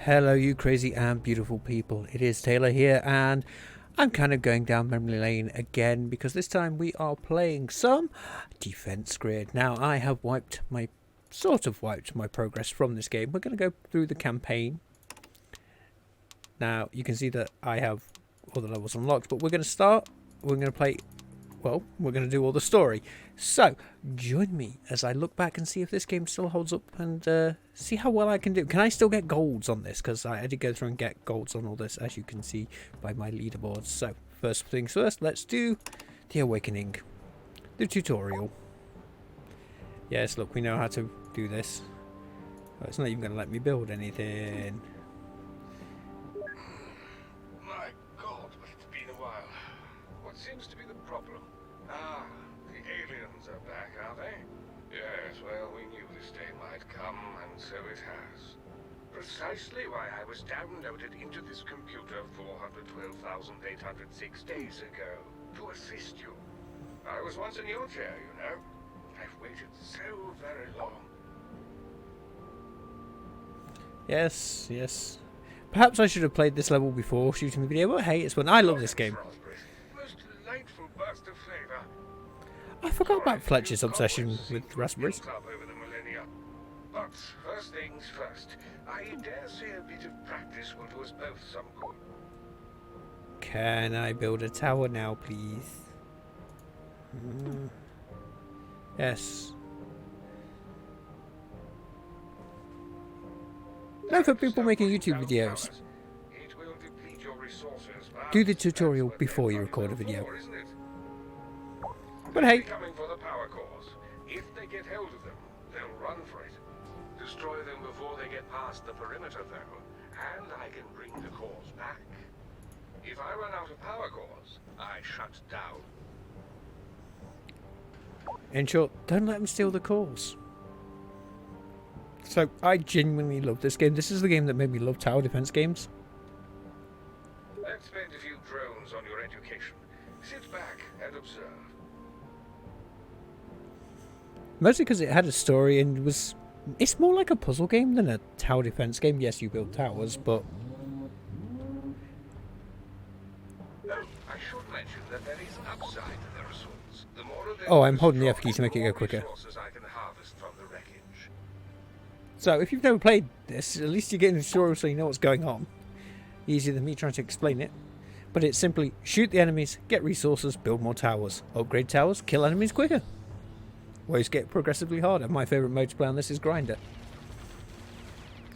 Hello, you crazy and beautiful people. It is Taylor here, and I'm kind of going down memory lane again because this time we are playing some Defense Grid. Now, I have sort of wiped my progress from this game. We're going to go through the campaign. Now, you can see that I have all the levels unlocked, but we're going to start. We're going to play. Well, we're going to do all the story. So, join me as I look back and see if this game still holds up and see how well I can do. Can I still get golds on this? Because I did go through and get golds on all this, as you can see by my leaderboards. So, first things first, let's do the Awakening. The tutorial. Yes, look, we know how to do this. Oh, it's not even going to let me build anything. My God, but it's been a while. What seems to be the problem? Ah, the aliens are back, are they? Yes, well, we knew this day might come, and so it has. Precisely why I was downloaded into this computer 412,806 days ago, to assist you. I was once in your chair, you know. I've waited so very long. Yes, yes. Perhaps I should have played this level before shooting the video, but hey, it's fun. I love this game. Most delightful burst of flavor. I forgot about Fletcher's obsession with raspberries. Over the millennia. But first things first, I dare say a bit of practice will do us both some good. Can I build a tower now, please? Yes. No, for people making YouTube videos. It will deplete your resources, Do the tutorial before you record a video. But hey. Coming for the power cores. If they get hold of them, they'll run for it. Destroy them before they get past the perimeter, though, and I can bring the cores back. If I run out of power cores, I shut down. In short, don't let them steal the cores. So, I genuinely love this game. This is the game that made me love tower defense games. Let's spend a few drones on your education. Sit back and observe. Mostly because it had a story and it's more like a puzzle game than a tower defense game. Yes, you build towers, but... Oh, I should mention that there is an upside to the resource. The more of them Oh, I'm holding the F key to make it go quicker. resources I can harvest from the wreckage. So, if you've never played this, at least you're getting the tutorial so you know what's going on. Easier than me trying to explain it. But it's simply shoot the enemies, get resources, build more towers. Upgrade towers, kill enemies quicker. Ways get progressively harder. My favourite mode to play on this is Grinder.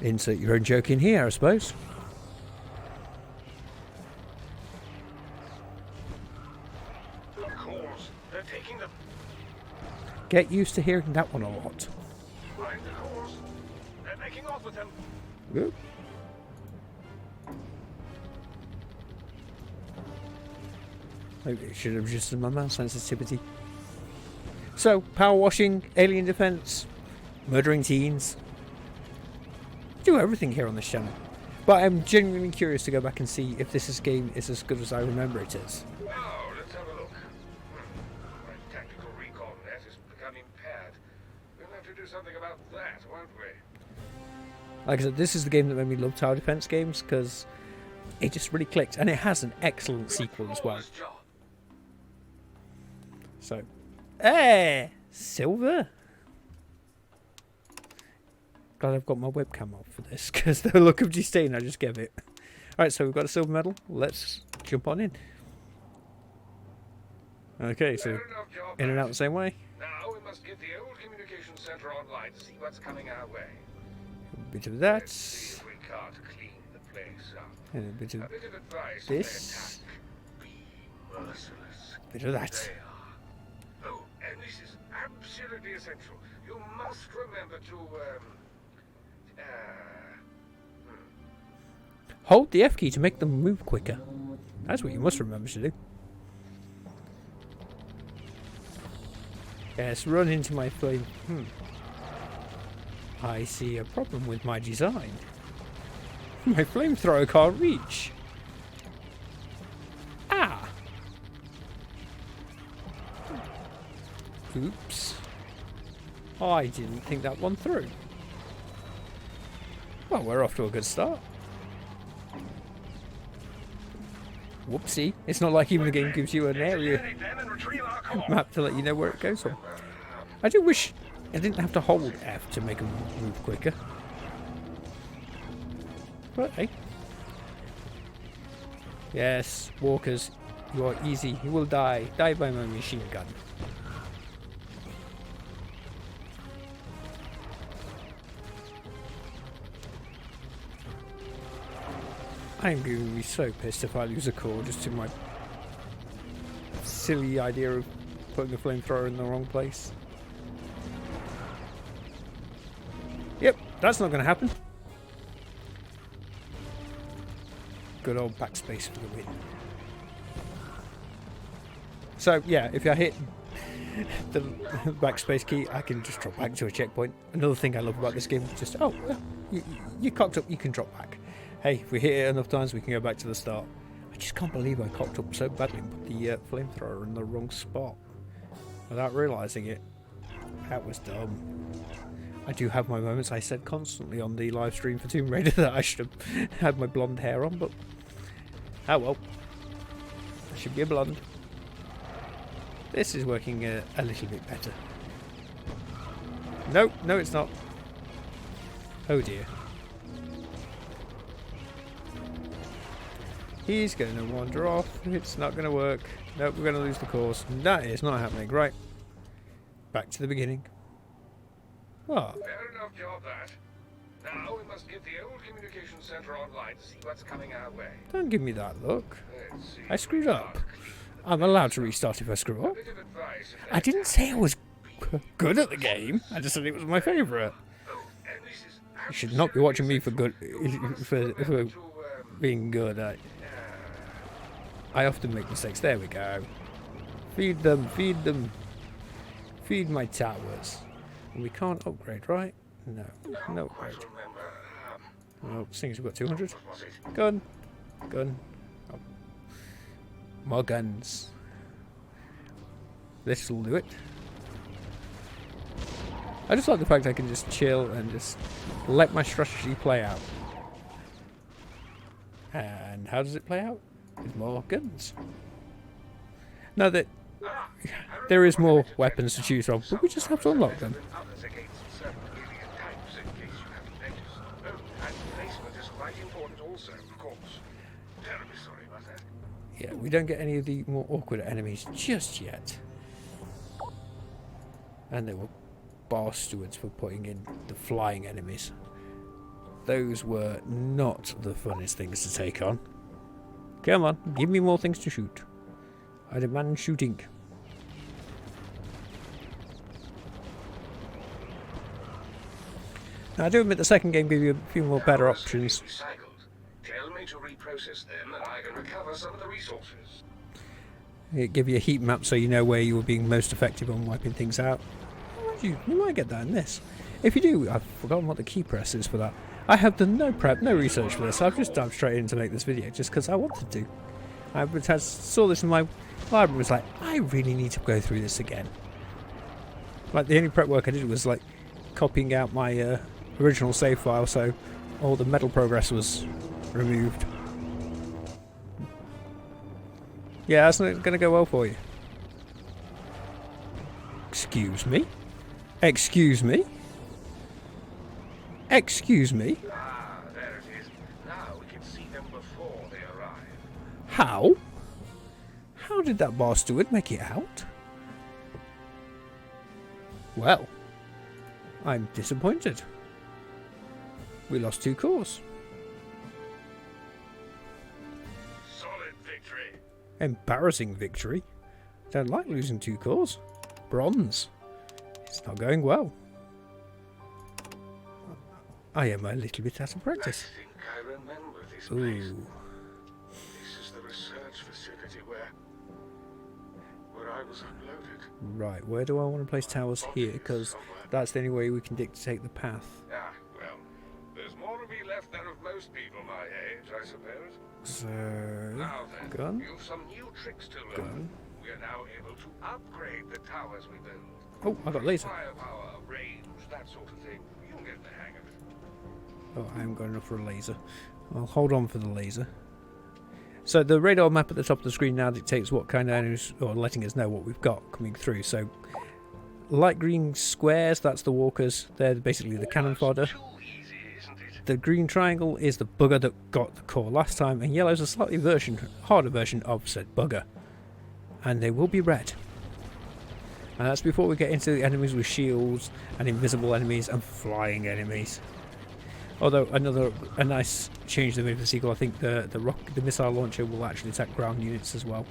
Insert your own joke in here, I suppose. Of course, they're taking them. Get used to hearing that one a lot. Find the cores. They're making off with them. Good. Maybe it should have adjusted my mouse sensitivity. So, power washing, alien defense, murdering teens. Do everything here on this channel. But I'm genuinely curious to go back and see if this game is as good as I remember it is. Now, let's have a look. My tactical recon net has become impaired. We'll have to do something about that, won't we? Like I said, this is the game that made me love tower defense games because it just really clicked. And it has an excellent sequel as well. So, hey, silver. Glad I've got my webcam off for this because the look of disdain I just gave it. Alright, so we've got a silver medal. Let's jump on in. Okay, so in and out the same way. Now we must get the old communication center online to see what's coming our way. A bit of that. Let's see if we can't clean the place up. And a bit of A bit of advice. this. Be merciless. Bit of that. They are. Oh, and this is absolutely essential. You must remember to, Hold the F key to make them move quicker. That's what you must remember to do. Yes, run into my flame. I see a problem with my design. My flamethrower can't reach. Ah! Oops. I didn't think that one through. Well, we're off to a good start. Whoopsie. It's not like even the game gives you an area Steady then and retrieve our core. map to let you know where it goes from. I do wish I didn't have to hold F to make them move quicker. But hey. Yes, walkers, you are easy. You will die. Die by my machine gun. I'm going to be so pissed if I lose a core just to my silly idea of putting a flamethrower in the wrong place. Yep, that's not going to happen. Good old backspace for the win. So yeah, if I hit the backspace key, I can just drop back to a checkpoint. Another thing I love about this game is just, oh, well, you cocked up, you can drop back. Hey, if we hit it enough times, we can go back to the start. I just can't believe I cocked up so badly and put the flamethrower in the wrong spot without realising it. That was dumb. I do have my moments. I said constantly on the live stream for Tomb Raider that I should have had my blonde hair on, but oh well. I should be a blonde. This is working a little bit better. No, no it's not. Oh dear. He's going to wander off. It's not going to work. Nope, we're going to lose the course. That is not happening. Right. Back to the beginning. Oh. Fair enough job, that. Now we must get the old communication center online to see what's coming our way. Don't give me that look. Let's see. I screwed up. I'm allowed to restart if I screw A up. bit of advice. I didn't say I was good at the game. I just said it was my favourite. Oh, and this is You should not be watching me for good, for to, being good. I often make mistakes. There we go. Feed them, feed them. Feed my towers. We can't upgrade, right? No, no upgrade. Oh, seems we've got 200. Gun. Gun. Oh. More guns. This will do it. I just like the fact I can just chill and just let my strategy play out. And how does it play out? With more guns. Now that there is more weapons to choose from, but we just have to unlock them. Yeah, we don't get any of the more awkward enemies just yet. And they were bar stewards for putting in the flying enemies. Those were not the funnest things to take on. Come on, give me more things to shoot. I demand shooting. Now, I do admit the second game gave you a few more better options. Tell me to reprocess them and I can recover some of the resources. It gave you a heat map so you know where you were being most effective on wiping things out. You might get that in this. If you do, I've forgotten what the key press is for that. I have done no prep, no research for this. I've just dived straight in to make this video just because I wanted to. I saw this in my library and was like, I really need to go through this again. Like, the only prep work I did was like copying out my original save file so all the metal progress was removed. Yeah, that's not going to go well for you. Excuse me? Excuse me? Excuse me? Ah, there it is. Now we can see them before they arrive. How? How did that bar steward make it out? Well, I'm disappointed. We lost 2 cores. Solid victory. Embarrassing victory. Don't like losing 2 cores. Bronze. It's not going well. I am a little bit out of practice. I think I remember this place. Ooh. This is the research facility where I was uploaded. Right, where do I want to place towers here? Because that's the only way we can dictate the path. Ah, well, there's more to be left than of most people my age, I suppose. So, Now then, gun, you've some new tricks to learn. gun. We are now able to upgrade the towers we build. Oh, I got laser. Firepower, range, that sort of thing. You'll get the hang of it. Oh, I haven't got enough for a laser. I'll hold on for the laser. So the radar map at the top of the screen now dictates what kind of enemies, or letting us know what we've got coming through. So light green squares, that's the walkers. They're basically the cannon fodder. Too easy, isn't it? The green triangle is the bugger that got the core last time, and yellow's a slightly harder version of said bugger. And they will be red. And that's before we get into the enemies with shields and invisible enemies and flying enemies. Although a nice change they made for the sequel, I think the missile launcher will actually attack ground units as well.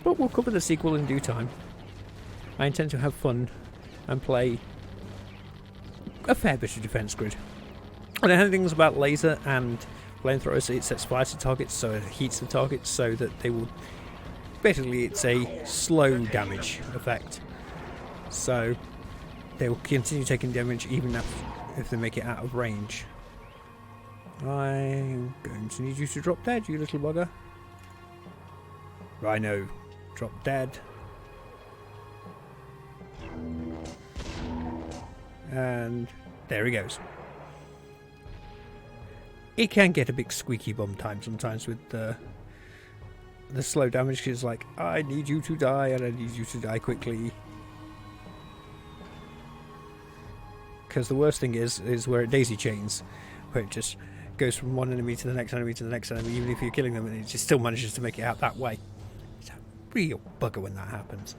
But we'll cover the sequel in due time. I intend to have fun and play a fair bit of Defense Grid. And I know things about laser and flamethrowers. It sets fire to targets, so it heats the targets, so that they will. Basically, it's a slow damage effect. So they will continue taking damage even if they make it out of range. I'm going to need you to drop dead, you little bugger. Rhino, drop dead. And there he goes. It can get a bit squeaky bum time sometimes with the slow damage. It's like, I need you to die and I need you to die quickly. Because the worst thing is where it daisy chains, where it just goes from one enemy to the next enemy to the next enemy, even if you're killing them, and it just still manages to make it out that way. It's a real bugger when that happens.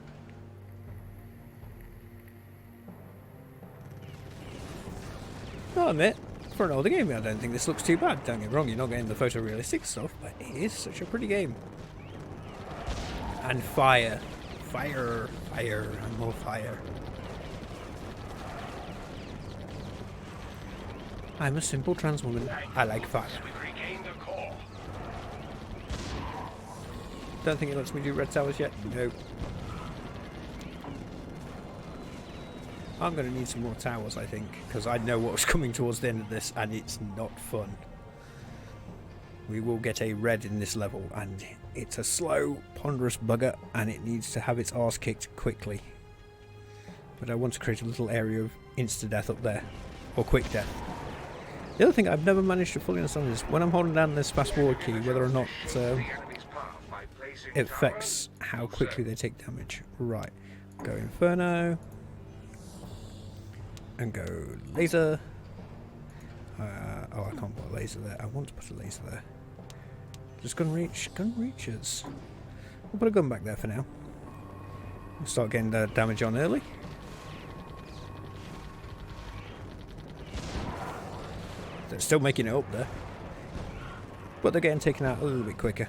I'll admit, for an older game, I don't think this looks too bad. Don't get me wrong, you're not getting the photorealistic stuff, but it is such a pretty game. And fire. Fire, fire, and more fire. I'm a simple trans woman. I like fire. We've regained the core. Don't think it lets me do red towers yet. No. I'm going to need some more towers, I think, because I know what's coming towards the end of this, and it's not fun. We will get a red in this level, and it's a slow, ponderous bugger, and it needs to have its arse kicked quickly. But I want to create a little area of insta-death up there, or quick death. The other thing I've never managed to fully understand is when I'm holding down this fast forward key, whether or not it affects how quickly they take damage. Right, go Inferno, and go laser. Oh, I can't put a laser there. I want to put a laser there. Just gun reaches. We'll put a gun back there for now. We'll start getting the damage on early. They're still making it up there, but they're getting taken out a little bit quicker.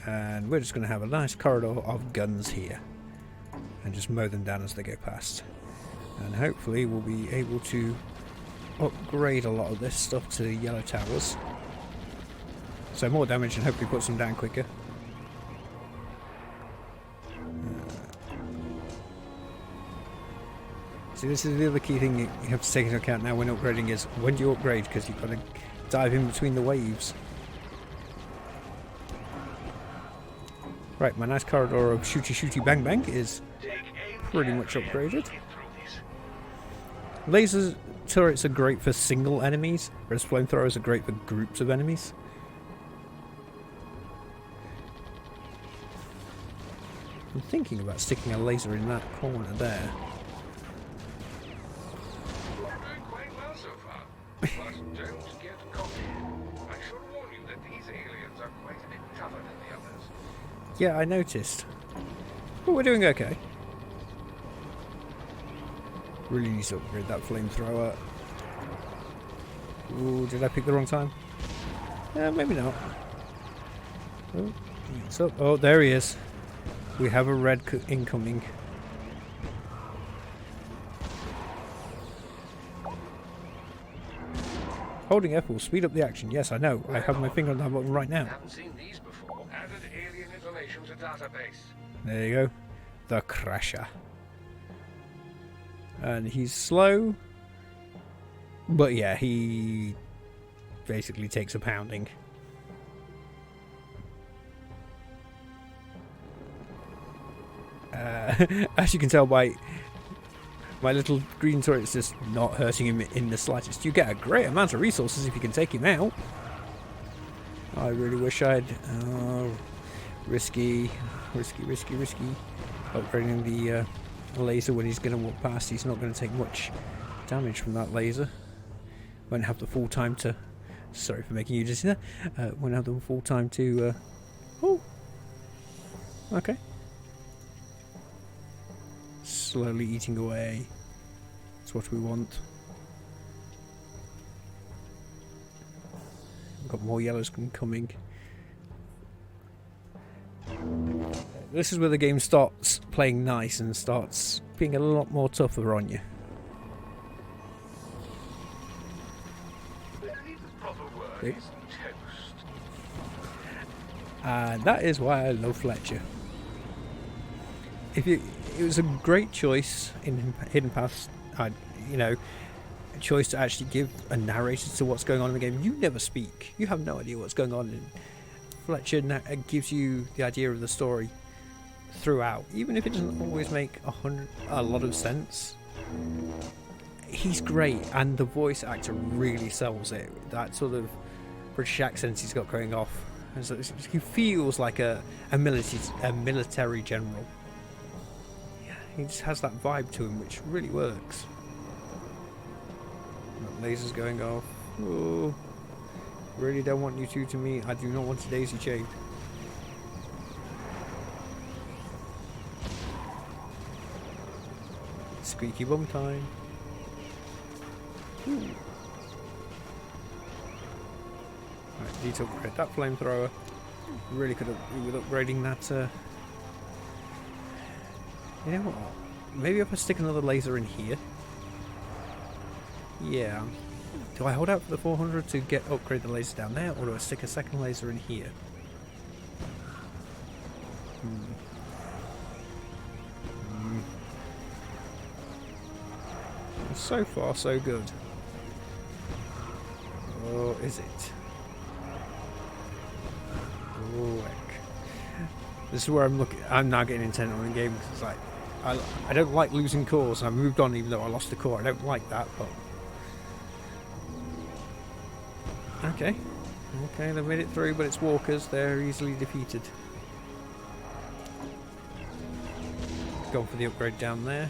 And we're just going to have a nice corridor of guns here and just mow them down as they go past. And hopefully we'll be able to upgrade a lot of this stuff to the yellow towers, so more damage and hopefully put some down quicker. See, this is the other key thing you have to take into account now when upgrading is when do you upgrade, because you've got to dive in between the waves. Right, my nice corridor of shooty bang bang is pretty much upgraded. Laser turrets are great for single enemies, whereas flamethrowers are great for groups of enemies. I'm thinking about sticking a laser in that corner there. Quite well so far, but don't get cocky. I should warn you that these aliens are quite a bit tougher than the others. Yeah, I noticed. But we're doing okay. Really need to upgrade that flamethrower. Ooh, did I pick the wrong time? Maybe not. Oh, it's up. Oh, there he is. We have a red incoming. Holding F will speed up the action. Yes, I know. I have my finger on that button right now. Haven't seen these before. Added alien information to database. There you go. The Crasher. And he's slow. But yeah, he basically takes a pounding. As you can tell by my little green turret's just not hurting him in the slightest. You get a great amount of resources if you can take him out. I really wish I'd... Oh, risky. Upgrading the laser when he's going to walk past. He's not going to take much damage from that laser. Won't have the full time to... Sorry for making you dizzy there. Won't have the full time to... Oh! Okay. Slowly eating away. That's what we want. We've got more yellows coming. This is where the game starts playing nice and starts being a lot more tougher on you. Okay. And that is why I love Fletcher. It was a great choice in Hidden Path, you know, a choice to actually give a narrator to what's going on in the game. You never speak. You have no idea what's going on. And Fletcher gives you the idea of the story throughout, even if it doesn't always make a lot of sense. He's great, and the voice actor really sells it. That sort of British accent he's got going off. And so he feels like a military general. Yeah, he just has that vibe to him, which really works. That laser's going off. Oh, really don't want you two to meet. I do not want to daisy chain. Squeaky bum time. Ooh. Right, need to upgrade that flamethrower. Really could have with upgrading that. You know what? Maybe if I stick another laser in here. Yeah. Do I hold out for the 400 to upgrade the laser down there, or do I stick a second laser in here? So far, so good. Oh, is it? Oh, heck. This is where I'm now getting intent on the game, because it's like I don't like losing cores. I've moved on even though I lost the core. I don't like that, but okay, they've made it through, but it's walkers. They're easily defeated. Going for the upgrade down there.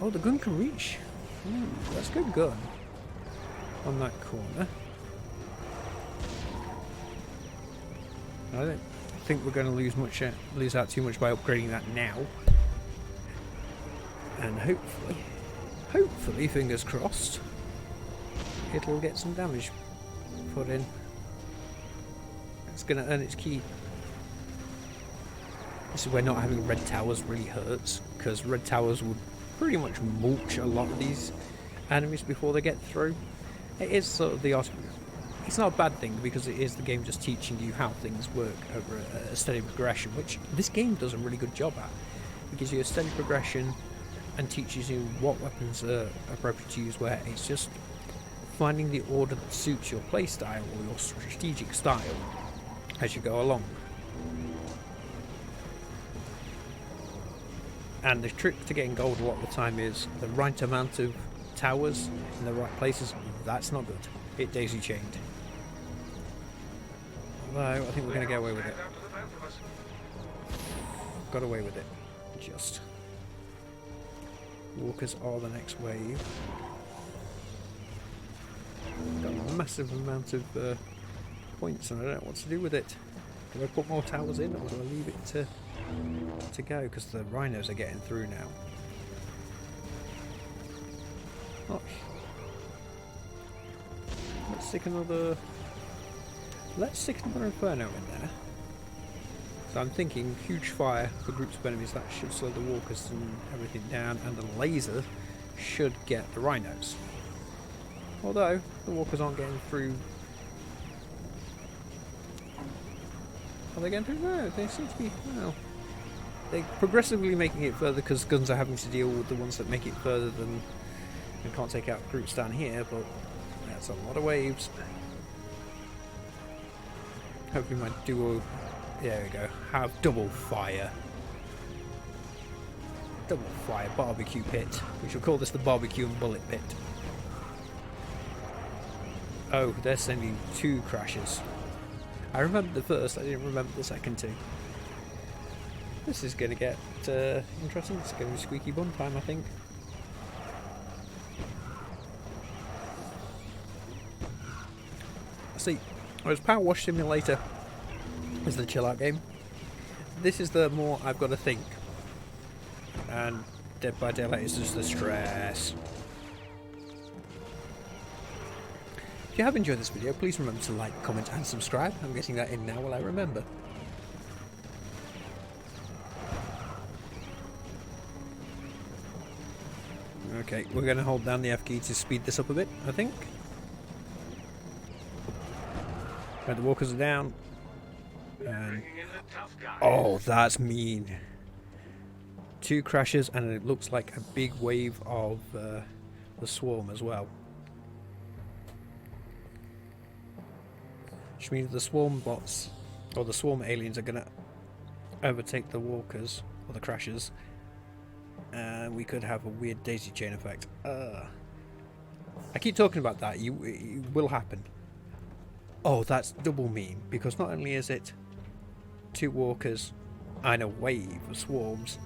Oh, the gun can reach. That's a good gun. On that corner. I don't think we're going to lose out too much by upgrading that now. And hopefully, fingers crossed, it'll get some damage put in. It's going to earn its keep. This is where not having red towers really hurts, because red towers would pretty much mulch a lot of these enemies before they get through. It is sort of the it's not a bad thing, because it is the game just teaching you how things work over a steady progression, which this game does a really good job at. It gives you a steady progression and teaches you what weapons are appropriate to use where. It's just finding the order that suits your play style or your strategic style as you go along. And the trick to getting gold a lot of the time is the right amount of towers in the right places. That's not good. It daisy chained. Although I think we're going to get away with it. Got away with it. Just. Walkers are the next wave. Got a massive amount of points, and I don't know what to do with it. Do I put more towers in, or do I leave it to go, because the rhinos are getting through now? Oh. Let's stick another inferno in there. So I'm thinking huge fire for groups of enemies, that should slow the walkers and everything down, and the laser should get the rhinos. Although the walkers aren't getting through. Are they getting through? No, they seem to be. Well, they're progressively making it further, because guns are having to deal with the ones that make it further than. We can't take out groups down here, but that's a lot of waves. Hopefully my duo, there we go, have double fire barbecue pit. We shall call this the barbecue and bullet pit. Oh, they're sending 2 crashes. I remember the first, I didn't remember the second 2. This is going to get interesting. It's going to be squeaky bum time, I think. See, whereas Power Wash Simulator is the chill out game, this is the more I've got to think. And Dead by Daylight is just the stress. If you have enjoyed this video, please remember to like, comment and subscribe. I'm getting that in now while I remember. Okay, we're going to hold down the F key to speed this up a bit, I think. Right, the walkers are down. And oh, that's mean. 2 crashes, and it looks like a big wave of the swarm as well. Which means the swarm bots, or the swarm aliens, are going to overtake the walkers, or the crashes. And we could have a weird daisy chain effect. I keep talking about that. It will happen. Oh, that's double mean, because not only is it 2 walkers and a wave of swarms,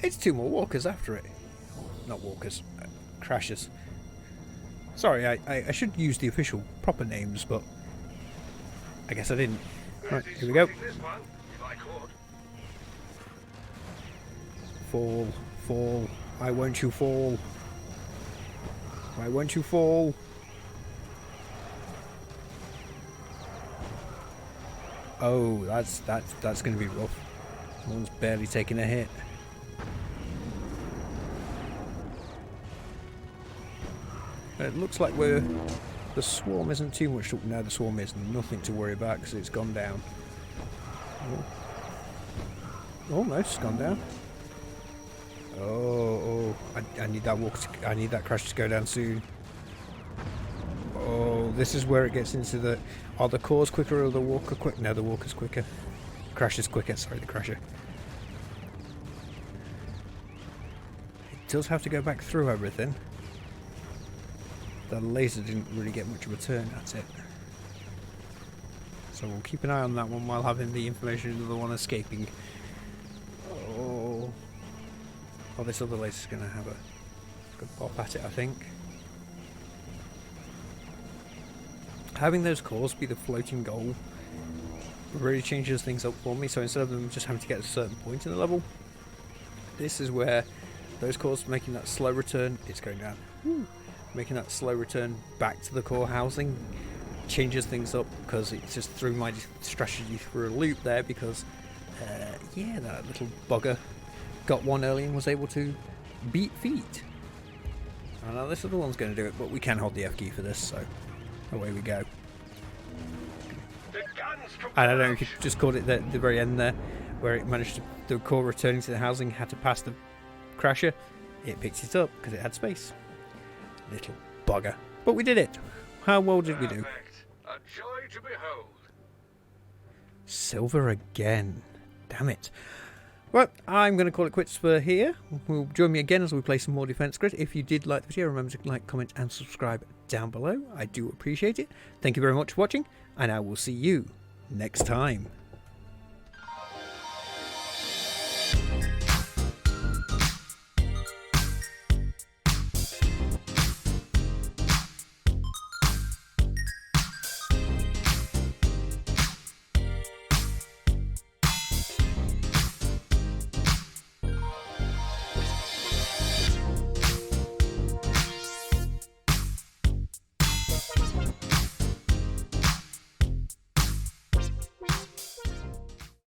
it's 2 more walkers after it. Not walkers, crashes. Sorry, I should use the official proper names, but I guess I didn't. Right, here we go. Fall, fall. Why won't you fall? Why won't you fall? Oh, that's going to be rough. One's barely taking a hit. It looks like the swarm isn't too much. No, the swarm is nothing to worry about because it's gone down. Oh. Almost gone down. Oh, I need that walk. I need that crash to go down soon. Oh, this is where it gets into the. Are the cores quicker or the walker quick? No, the walker's quicker. Crash is quicker. Sorry, the crasher. It does have to go back through everything. The laser didn't really get much of a turn at it. So we'll keep an eye on that one while having the information of the one escaping. Oh, this other laser's going to have a good pop at it, I think. Having those cores be the floating goal really changes things up for me. So instead of them just having to get a certain point in the level, this is where those cores making that slow return, it's going down. Making that slow return back to the core housing changes things up, because it just threw my strategy through a loop there, because yeah, that little bugger got one early and was able to beat feet. I know this other one's going to do it, but we can hold the F key for this, so away we go. And I don't know if you just caught it at the very end there, where it managed to, the core returning to the housing had to pass the crasher. It picked it up because it had space. Little bugger. But we did it. How well did we do? A joy to behold. Silver again. Damn it. Right, I'm going to call it quits for here. Will join me again as we play some more Defense Grid. If you did like the video, remember to like, comment and subscribe down below. I do appreciate it. Thank you very much for watching, and I will see you next time.